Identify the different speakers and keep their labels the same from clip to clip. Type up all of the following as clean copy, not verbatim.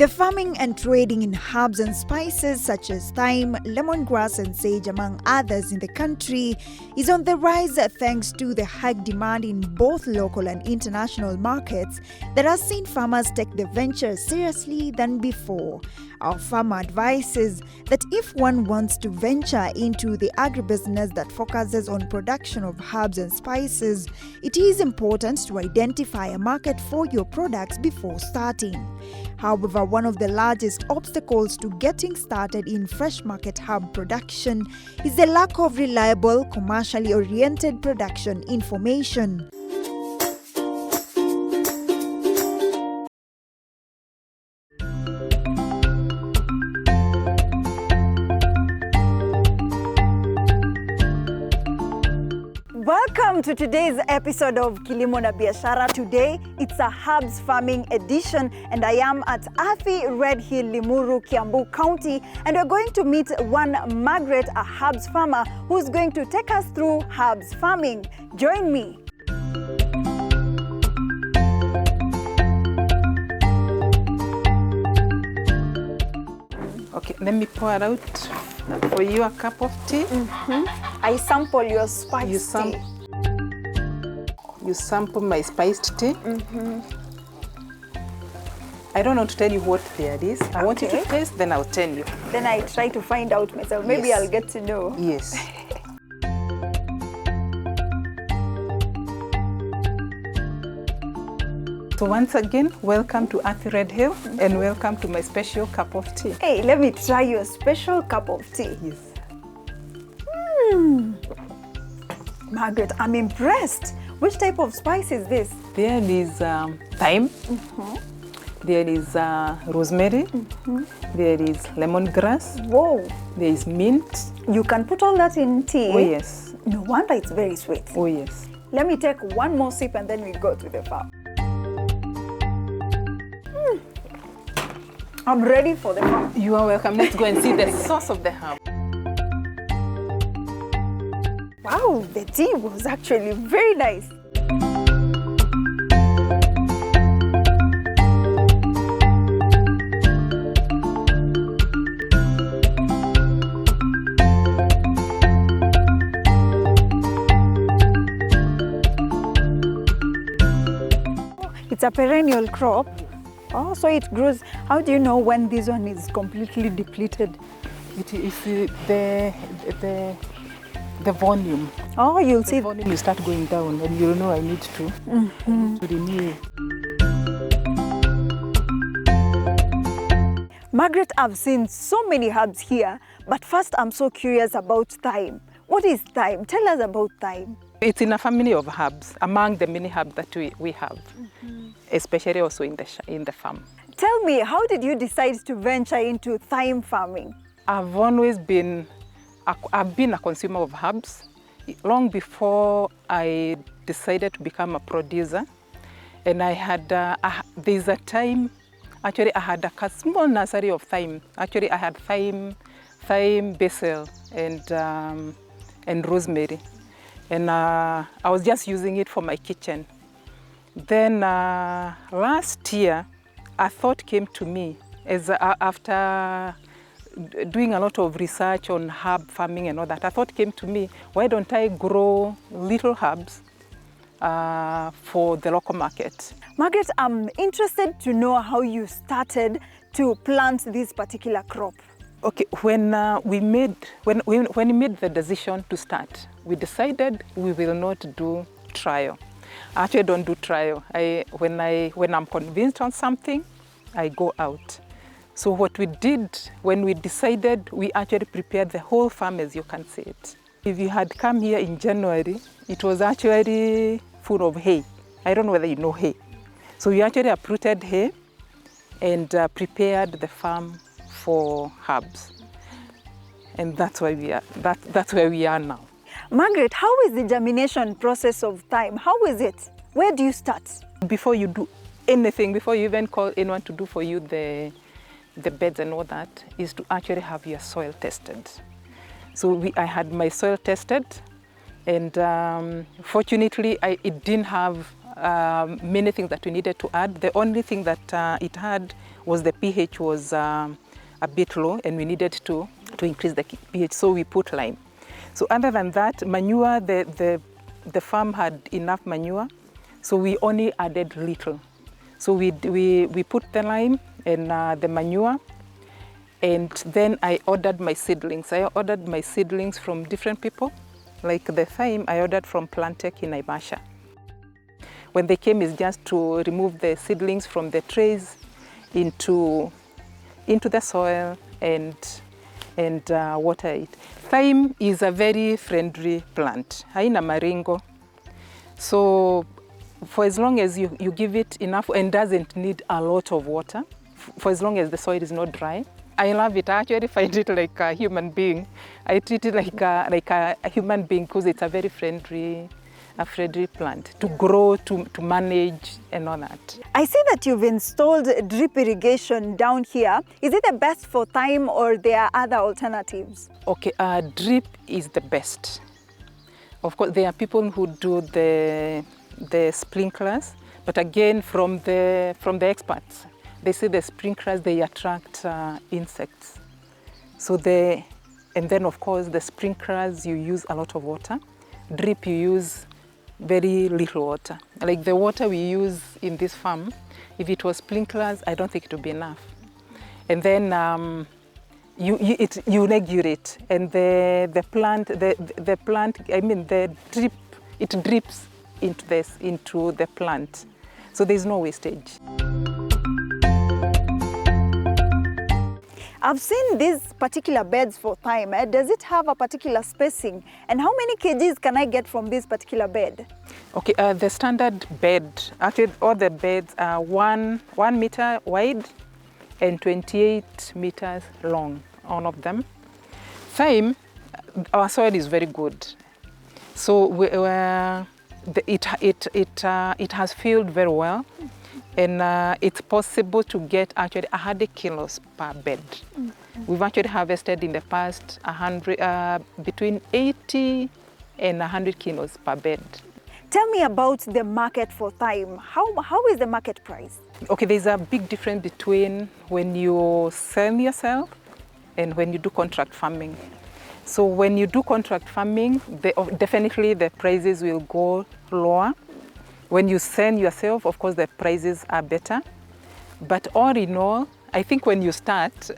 Speaker 1: The farming and trading in herbs and spices such as thyme, lemongrass and sage among others in the country is on the rise thanks to the high demand in both local and international markets that has seen farmers take the venture seriously than before. Our farmer advises that if one wants to venture into the agribusiness that focuses on production of herbs and spices, it is important to identify a market for your products before starting. However, one of the largest obstacles to getting started in fresh market herb production is the lack of reliable, commercially oriented production information. Welcome to today's episode of Kilimo na Biashara. Today, it's a herbs farming edition and I am at Athi Red Hill, Limuru, Kiambu County, and we're going to meet one Margaret, a herbs farmer, who's going to take us through herbs farming. Join me.
Speaker 2: Okay, let me pour out for you a cup of tea.
Speaker 1: I sample your spiced tea.
Speaker 2: You sample my spiced tea. I don't want to tell you what there is. I want you to taste, then I'll tell you.
Speaker 1: Then I try to find out myself. Maybe
Speaker 2: Yes.
Speaker 1: I'll get to know.
Speaker 2: Yes. So once again, welcome to Athi Red Hill and welcome to my special cup of tea.
Speaker 1: Hey, let me try your special cup of tea.
Speaker 2: Yes.
Speaker 1: Margaret, I'm impressed. Which type of spice is this?
Speaker 2: There is thyme. There is rosemary. There is lemongrass.
Speaker 1: Whoa,
Speaker 2: There is mint.
Speaker 1: you can put all that in tea.
Speaker 2: Oh yes.
Speaker 1: No wonder it's very sweet.
Speaker 2: Oh yes.
Speaker 1: Let me take one more sip and then we go to the farm. I'm ready for the farm.
Speaker 2: You are welcome. Let's go and see the source of the herb.
Speaker 1: Wow, the tea was actually very nice. It's a perennial crop. Oh, so it grows. How do you know when this one is completely depleted?
Speaker 2: It is the volume.
Speaker 1: Oh, you'll see.
Speaker 2: The volume will start going down, and you'll know I need to renew.
Speaker 1: Margaret, I've seen so many herbs here, but first I'm so curious about thyme. What is thyme? Tell us about thyme.
Speaker 2: It's in a family of herbs, among the many herbs that we have, especially also in the farm.
Speaker 1: Tell me, how did you decide to venture into thyme farming?
Speaker 2: I've always been a consumer of herbs long before I decided to become a producer. And I had, there's a time, actually I had a small nursery of thyme. Actually I had thyme, basil and rosemary. And I was just using it for my kitchen. Then last year, a thought came to me as after doing a lot of research on herb farming and all that. A thought came to me, why don't I grow little herbs for the local market?
Speaker 1: Margaret, I'm interested to know how you started to plant this particular crop.
Speaker 2: Okay, when we made the decision to start, we decided we will not do trial. I actually don't do trial. When I'm convinced on something, I go out. So what we did when we decided, we actually prepared the whole farm as you can see it. If you had come here in January, it was actually full of hay. I don't know whether you know hay. So we actually uprooted hay and prepared the farm for herbs. And that's why that's where we are now.
Speaker 1: Margaret, how is the germination process of thyme? How is it? Where do you start?
Speaker 2: Before you do anything, before you even call anyone to do for you the beds and all that, is to actually have your soil tested. So I had my soil tested, and fortunately it didn't have many things that we needed to add. The only thing that it had was the pH was a bit low, and we needed to increase the pH, so we put lime. So other than that, manure, the farm had enough manure, so we only added little. So we put the lime and the manure, and then I ordered my seedlings. I ordered my seedlings from different people. Like the thyme, I ordered from Plantech in Biashara. When they came, it's just to remove the seedlings from the trays into the soil and water it. Thyme is a very friendly plant. Haina maringo. So for as long as you give it enough and doesn't need a lot of water, for as long as the soil is not dry. I love it. I actually find it like a human being. I treat it like a human being because it's a very friendly plant to grow, to manage and all that.
Speaker 1: I see that you've installed drip irrigation down here. Is it the best for thyme or there are other alternatives? Okay,
Speaker 2: drip is the best. Of course, there are people who do the sprinklers, but again, from the experts, they say the sprinklers, they attract insects. So and then of course the sprinklers, you use a lot of water. Drip, you use very little water. Like the water we use in this farm, if it was sprinklers, I don't think it would be enough. And then you regulate, and the drip, it drips into the plant. So there's no wastage.
Speaker 1: I've seen these particular beds for thyme. Does it have a particular spacing? And how many kgs can I get from this particular bed?
Speaker 2: Okay, the standard bed, actually all the beds are 1 meter wide and 28 meters long, all of them. Thyme, our soil is very good. So it has filled very well. And it's possible to get actually 100 kilos per bed. Mm-hmm. We've actually harvested in the past between 80 and 100 kilos per bed.
Speaker 1: Tell me about the market for thyme. How is the market price?
Speaker 2: Okay, there's a big difference between when you sell yourself and when you do contract farming. So when you do contract farming, definitely the prices will go lower. When you sell yourself, of course, the prices are better. But all in all, I think when you start,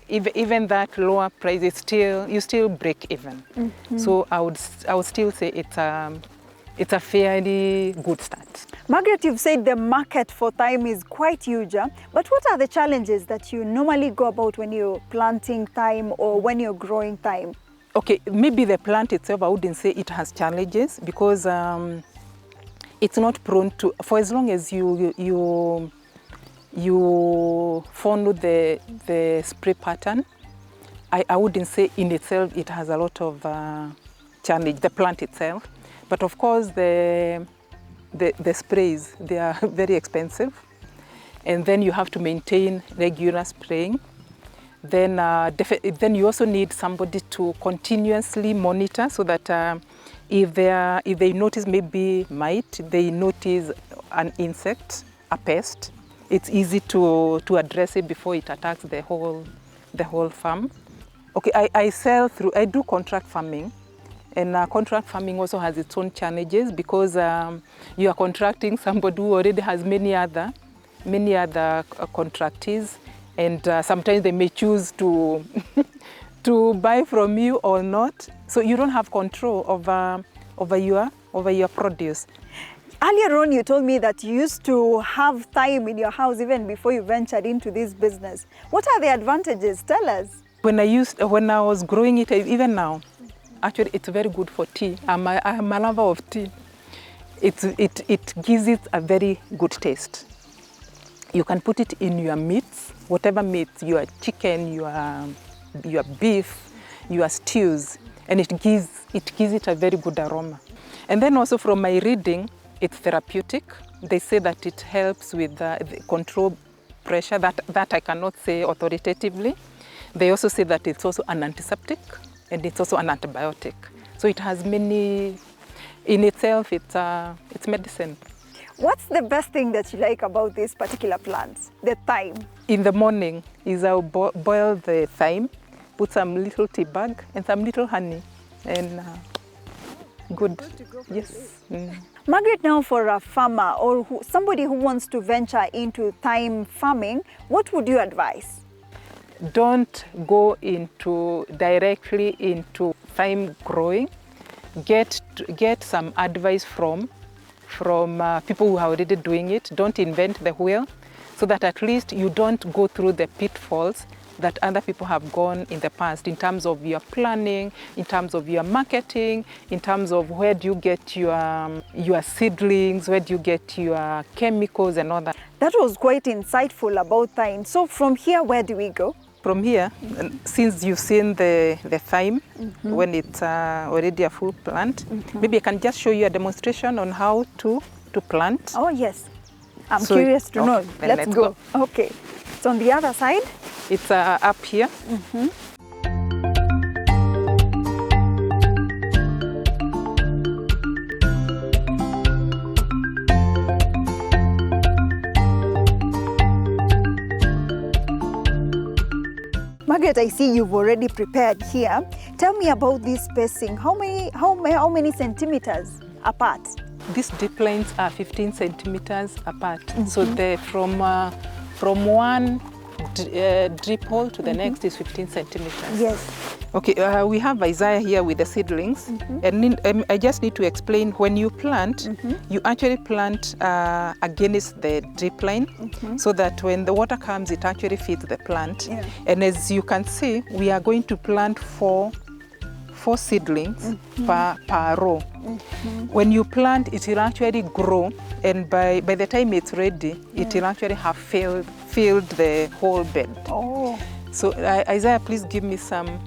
Speaker 2: even that lower price, you still break even. Mm-hmm. So I would still say it's a fairly good start.
Speaker 1: Margaret, you've said the market for thyme is quite huge, but what are the challenges that you normally go about when you're planting thyme or when you're growing thyme?
Speaker 2: Okay, maybe the plant itself, I wouldn't say it has challenges because it's not prone to, for as long as you follow the spray pattern, I wouldn't say in itself it has a lot of challenge, the plant itself. But of course the sprays, they are very expensive. And then you have to maintain regular spraying. Then you also need somebody to continuously monitor so that if they notice maybe mite, they notice an insect, a pest, it's easy to address it before it attacks the whole farm. Okay, I do contract farming, and contract farming also has its own challenges because you are contracting somebody who already has many other contractees, and sometimes they may choose to to buy from you or not. So you don't have control over your produce.
Speaker 1: Earlier on, you told me that you used to have thyme in your house even before you ventured into this business. What are the advantages? Tell us.
Speaker 2: When I was growing it, even now, actually it's very good for tea. I'm a lover of tea. It gives it a very good taste. You can put it in your meats, whatever meats, your chicken, your beef, your stews, and it gives it a very good aroma. And then also from my reading, it's therapeutic. They say that it helps with control pressure. That I cannot say authoritatively. They also say that it's also an antiseptic and it's also an antibiotic. So it has many, in itself, it's medicine.
Speaker 1: What's the best thing that you like about these particular plants, the thyme?
Speaker 2: In the morning is I'll boil the thyme, put some little tea bag and some little honey, and good. Yes.
Speaker 1: Margaret, now for a farmer or somebody who wants to venture into thyme farming, what would you advise?
Speaker 2: Don't go directly into thyme growing. Get some advice from people who are already doing it. Don't invent the wheel, so that at least you don't go through the pitfalls that other people have gone in the past in terms of your planning, in terms of your marketing, in terms of where do you get your seedlings, where do you get your chemicals and all that.
Speaker 1: That was quite insightful about thyme. So from here, where do we go?
Speaker 2: From here, since you've seen the thyme when it's already a full plant, maybe I can just show you a demonstration on how to plant.
Speaker 1: Oh yes, I'm curious to know. Let's go. Okay, so on the other side?
Speaker 2: It's up here.
Speaker 1: Margaret, I see you've already prepared here. Tell me about this spacing. How many centimeters apart?
Speaker 2: These drip lines are 15 centimeters apart. So from one drip hole to the next is 15 centimeters.
Speaker 1: Yes.
Speaker 2: Okay, we have Isaiah here with the seedlings, and I just need to explain, when you plant, you actually plant against the drip line, so that when the water comes, it actually feeds the plant.
Speaker 1: Yeah.
Speaker 2: And as you can see, we are going to plant four seedlings per row. When you plant, it will actually grow, and by the time it's ready, it will actually have filled the whole bed.
Speaker 1: Oh.
Speaker 2: So Isaiah, please give me some.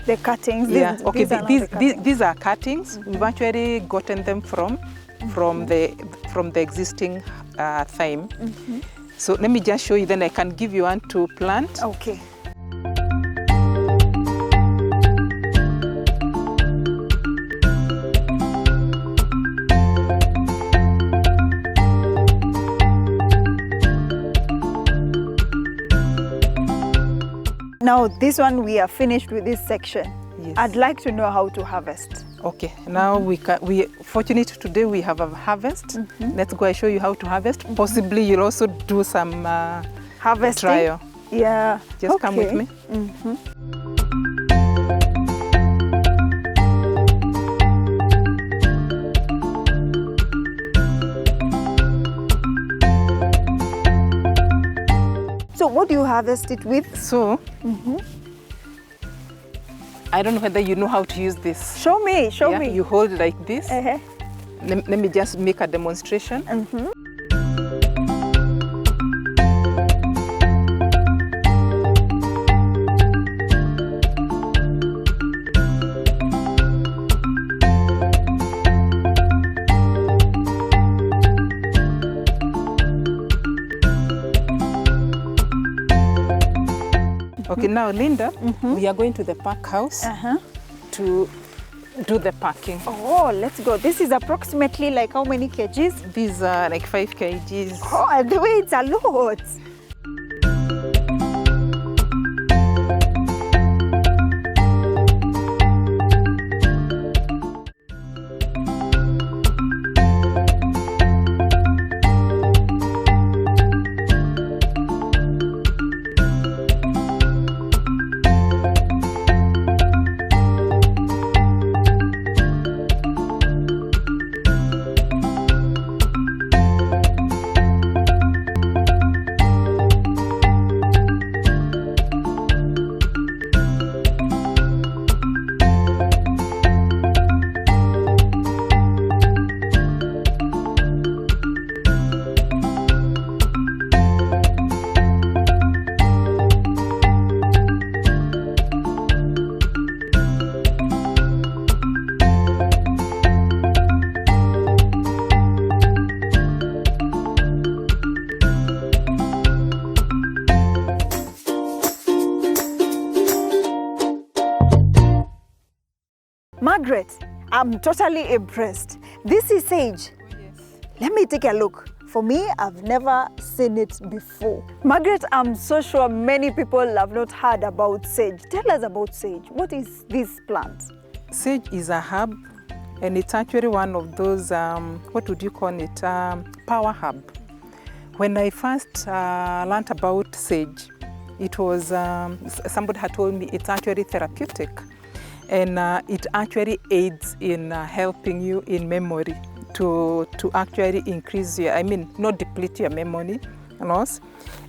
Speaker 1: The cuttings.
Speaker 2: Yeah. Okay. These are cuttings. We've actually gotten them from the existing thyme. So let me just show you. Then I can give you one to plant.
Speaker 1: Okay. Now this one, we are finished with this section.
Speaker 2: Yes.
Speaker 1: I'd like to know how to harvest.
Speaker 2: Okay, now we fortunate today we have a harvest. Let's go and show you how to harvest. Possibly you'll also do some
Speaker 1: Harvesting?
Speaker 2: trial.
Speaker 1: Yeah.
Speaker 2: Just come with me.
Speaker 1: So what do you harvest it with?
Speaker 2: So, I don't know whether you know how to use this.
Speaker 1: Show me, show
Speaker 2: Yeah,
Speaker 1: me.
Speaker 2: you hold like this. Let me just make a demonstration. Okay, now Linda, we are going to the pack house to do the packing.
Speaker 1: Oh, let's go. This is approximately like how many kgs?
Speaker 2: These are like 5 kgs.
Speaker 1: Oh, the way it's a lot. Margaret, I'm totally impressed. This is sage.
Speaker 2: Yes.
Speaker 1: Let me take a look. For me, I've never seen it before. Margaret, I'm so sure many people have not heard about sage. Tell us about sage. What is this plant?
Speaker 2: Sage is a herb, and it's actually one of those, what would you call it, power herb. When I first learned about sage, it was, somebody had told me it's actually therapeutic, and it actually aids in helping you in memory to actually increase your, not deplete your memory loss.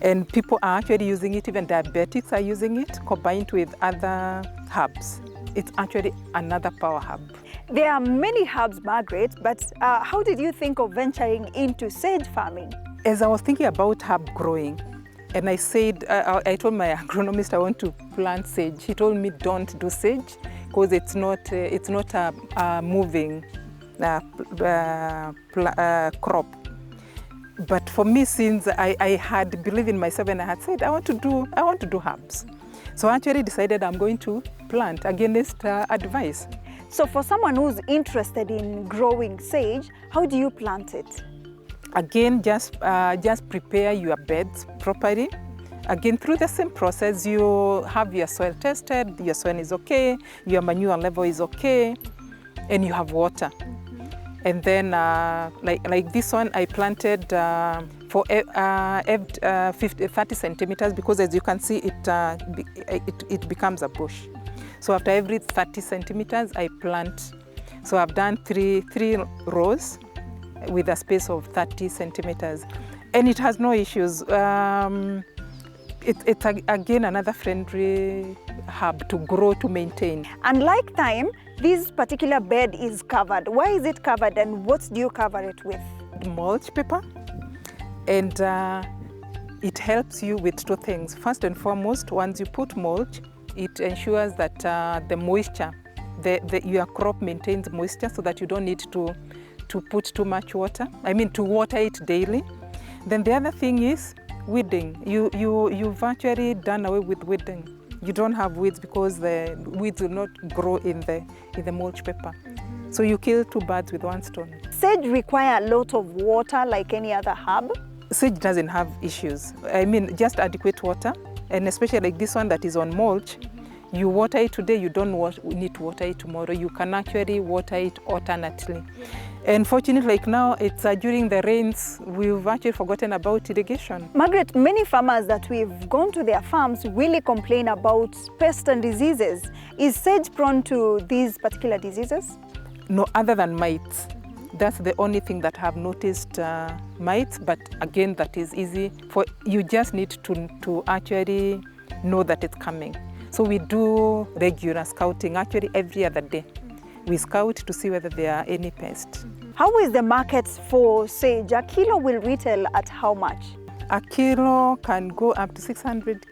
Speaker 2: And people are actually using it, even diabetics are using it, combined with other herbs. It's actually another power herb.
Speaker 1: There are many herbs, Margaret, but how did you think of venturing into sage farming?
Speaker 2: As I was thinking about herb growing, and I said, I told my agronomist I want to plant sage. He told me don't do sage because it's not a moving crop. But for me, since I had believed in myself and I had said I want to do herbs, so I actually decided I'm going to plant against advice.
Speaker 1: So for someone who's interested in growing sage, how do you plant it?
Speaker 2: Again, just prepare your beds properly. Again, through the same process, you have your soil tested, your soil is okay, your manure level is okay, and you have water. And then, like this one, I planted for 30 centimeters because, as you can see, it becomes a bush. So after every 30 centimeters, I plant. So I've done three rows with a space of 30 centimeters. And it has no issues. It's again another friendly herb to grow, to maintain.
Speaker 1: Unlike thyme, this particular bed is covered. Why is it covered and what do you cover it with?
Speaker 2: Mulch paper. And it helps you with two things. First and foremost, once you put mulch, it ensures that the moisture, your crop maintains moisture so that you don't need to put too much water. To water it daily. Then the other thing is weeding. You've actually done away with weeding. You don't have weeds because the weeds will not grow in the mulch paper. So you kill two birds with one stone.
Speaker 1: Sage require a lot of water like any other herb?
Speaker 2: Sage doesn't have issues. Just adequate water, and especially like this one that is on mulch. You water it today, you don't need to water it tomorrow. You can actually water it alternately. And fortunately, like now, it's during the rains, we've actually forgotten about irrigation.
Speaker 1: Margaret, many farmers that we've gone to their farms really complain about pests and diseases. Is sage prone to these particular diseases?
Speaker 2: No, other than mites. That's the only thing that I've noticed, mites, but again, that is easy. You just need to actually know that it's coming. So we do regular scouting, actually every other day. We scout to see whether there are any pests.
Speaker 1: How is the market for sage? A kilo will retail at how much?
Speaker 2: A kilo can go up to 600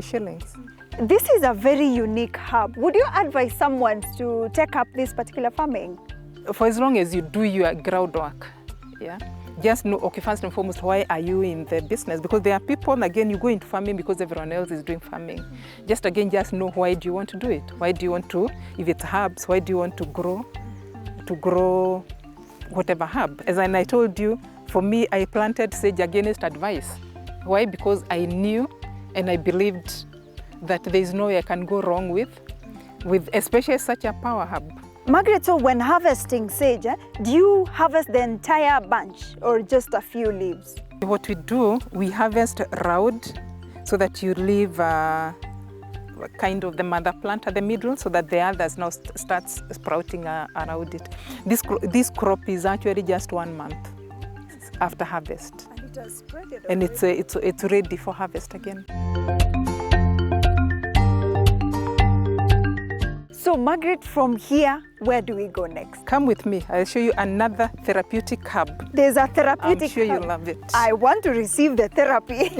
Speaker 2: shillings.
Speaker 1: This is a very unique herb. Would you advise someone to take up this particular farming?
Speaker 2: For as long as you do your groundwork, yeah. Just know, okay, first and foremost, why are you in the business? Because there are people, again, you go into farming because everyone else is doing farming. Just know why do you want to do it? Why do you want to, if it's herbs, why do you want to grow whatever herb? As I told you, for me, I planted sage against advice. Why? Because I knew and I believed that there is no way I can go wrong with especially such a power herb.
Speaker 1: Margaret, so when harvesting sage, do you harvest the entire bunch or just a few leaves?
Speaker 2: What we do, we harvest round so that you leave kind of the mother plant at the middle so that the others now starts sprouting around it. This crop is actually just 1 month after harvest.
Speaker 1: And it has spread it
Speaker 2: and it's ready for harvest again.
Speaker 1: So Margaret, from here, where do we go next?
Speaker 2: Come with me. I'll show you another therapeutic herb.
Speaker 1: There's a therapeutic
Speaker 2: I'm sure
Speaker 1: herb.
Speaker 2: you'll love it.
Speaker 1: I want to receive the therapy.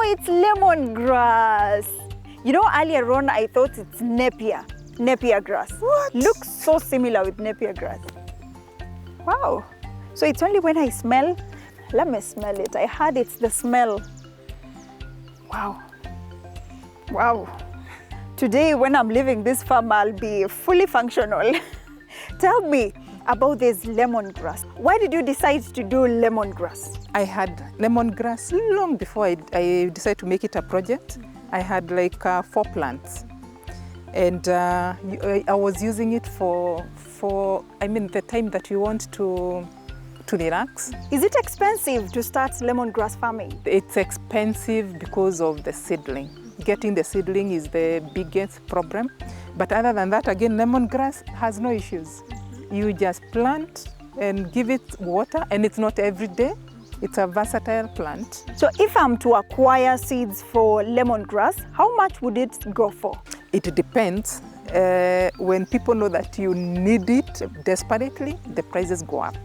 Speaker 1: it's lemongrass. You know, earlier on I thought it's Napier grass.
Speaker 2: What?
Speaker 1: Looks so similar with Napier grass. Wow. So it's only when I smell. Let me smell it. I heard it's the smell. Wow. Wow. Today when I'm leaving this farm, I'll be fully functional. Tell me about this lemongrass. Why did you decide to do lemongrass?
Speaker 2: I had lemongrass long before I decided to make it a project. I had like 4 plants, and I was using it for the time that you want to relax.
Speaker 1: Is it expensive to start lemongrass farming?
Speaker 2: It's expensive because of the seedling. Getting the seedling is the biggest problem. But other than that, again, lemongrass has no issues. You just plant and give it water, and it's not every day. It's a versatile plant.
Speaker 1: So if I'm to acquire seeds for lemongrass, how much would it go for?
Speaker 2: It depends. When people know that you need it desperately, the prices go up.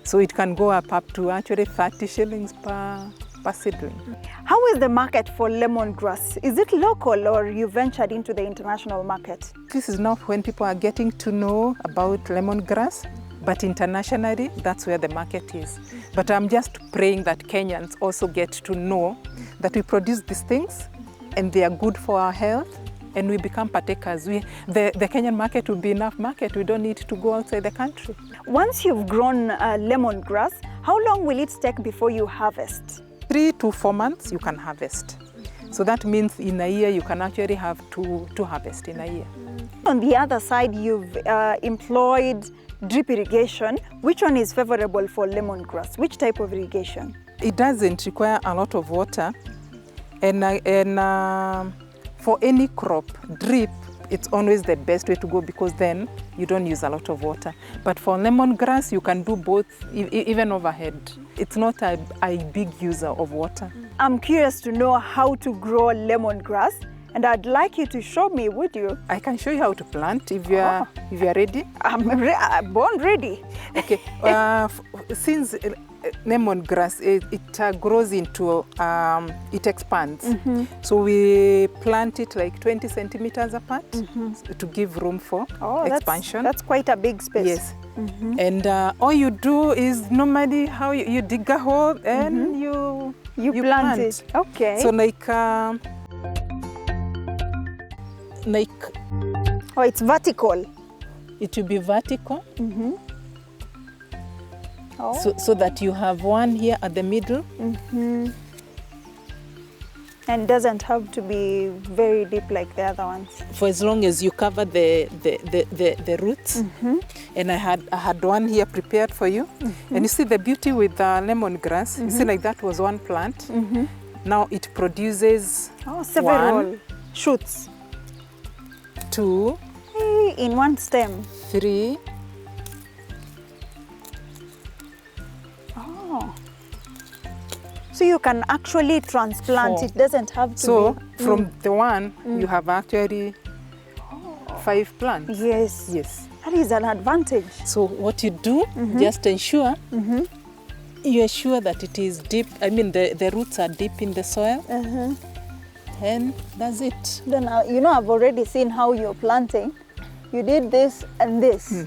Speaker 2: So it can go up to actually 30 shillings per seedling.
Speaker 1: How is the market for lemongrass? Is it local or you ventured into the international market?
Speaker 2: This is now when people are getting to know about lemongrass, but internationally, that's where the market is. But I'm just praying that Kenyans also get to know that we produce these things and they are good for our health, and we become partakers. The Kenyan market will be enough market. We don't need to go outside the country.
Speaker 1: Once you've grown lemongrass, how long will it take before you harvest?
Speaker 2: 3 to 4 months you can harvest. So that means in a year you can actually have two harvest in a year.
Speaker 1: On the other side, you've employed drip irrigation. Which one is favorable for lemongrass? Which type of irrigation?
Speaker 2: It doesn't require a lot of water, and for any crop, drip, it's always the best way to go because then you don't use a lot of water. But for lemongrass, you can do both, even overhead. It's not a big user of water.
Speaker 1: I'm curious to know how to grow lemongrass, and I'd like you to show me, would you?
Speaker 2: I can show you how to plant if you are ready.
Speaker 1: I'm born ready.
Speaker 2: Okay. Since lemongrass, it grows into, it expands. So we plant it like 20 centimeters apart to give room for expansion.
Speaker 1: That's quite a big space.
Speaker 2: Yes. And all you do is normally how you dig a hole and you
Speaker 1: plant it. Okay.
Speaker 2: So
Speaker 1: oh, it's vertical.
Speaker 2: It will be vertical.
Speaker 1: Oh.
Speaker 2: So that you have one here at the middle.
Speaker 1: And doesn't have to be very deep like the other ones.
Speaker 2: For as long as you cover the roots. And I had one here prepared for you. And you see the beauty with lemongrass. You see, like that was one plant. Now it produces
Speaker 1: several shoots.
Speaker 2: 2
Speaker 1: in one stem.
Speaker 2: 3.
Speaker 1: So you can actually transplant.
Speaker 2: 4.
Speaker 1: It doesn't have to be.
Speaker 2: So from the one, you have actually 5 plants.
Speaker 1: Yes.
Speaker 2: Yes.
Speaker 1: That is an advantage.
Speaker 2: So what you do, just ensure you ensure that it is deep. I mean, the roots are deep in the soil. And that's it.
Speaker 1: Then, you know, I've already seen how you're planting. You did this and this.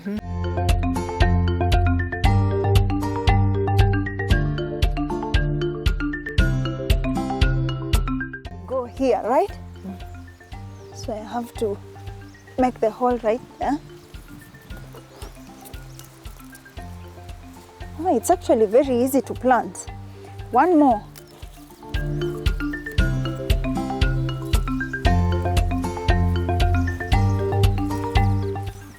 Speaker 1: Go here, right? So I have to make the hole right there. Oh, it's actually very easy to plant. One more.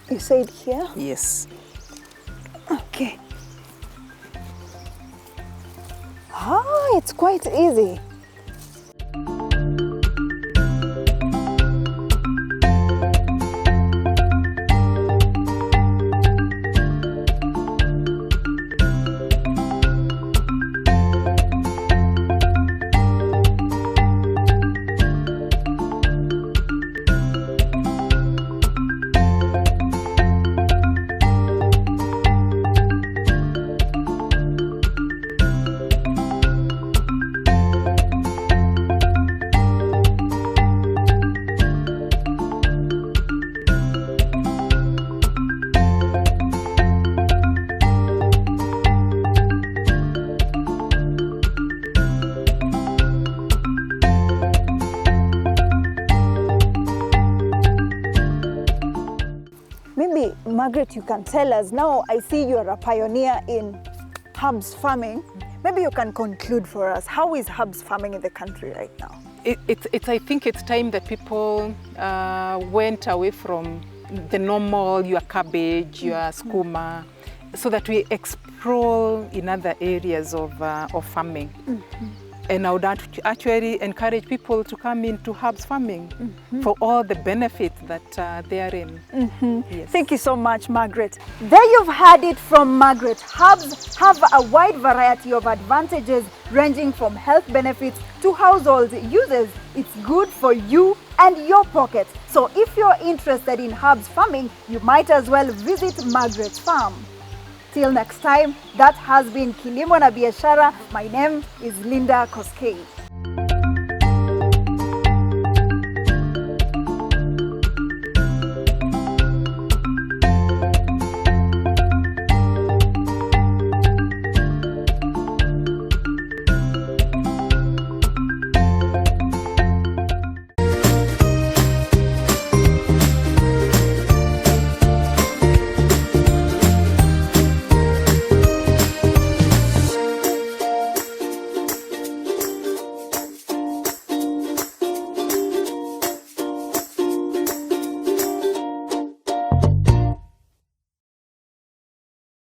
Speaker 1: You said here?
Speaker 2: Yes.
Speaker 1: Okay. It's quite easy. Margaret, you can tell us now. I see you are a pioneer in herbs farming. Maybe you can conclude for us. How is herbs farming in the country right now?
Speaker 2: I think it's time that people went away from the normal, your cabbage, your skuma, so that we explore in other areas of farming. And I would actually encourage people to come into herbs farming for all the benefits that they are in. Yes.
Speaker 1: Thank you so much, Margaret. There you've heard it from Margaret. Herbs have a wide variety of advantages ranging from health benefits to household uses. It's good for you and your pocket. So if you're interested in herbs farming, you might as well visit Margaret's farm. Till next time, that has been Kilimo na Biashara. My name is Linda Koskei.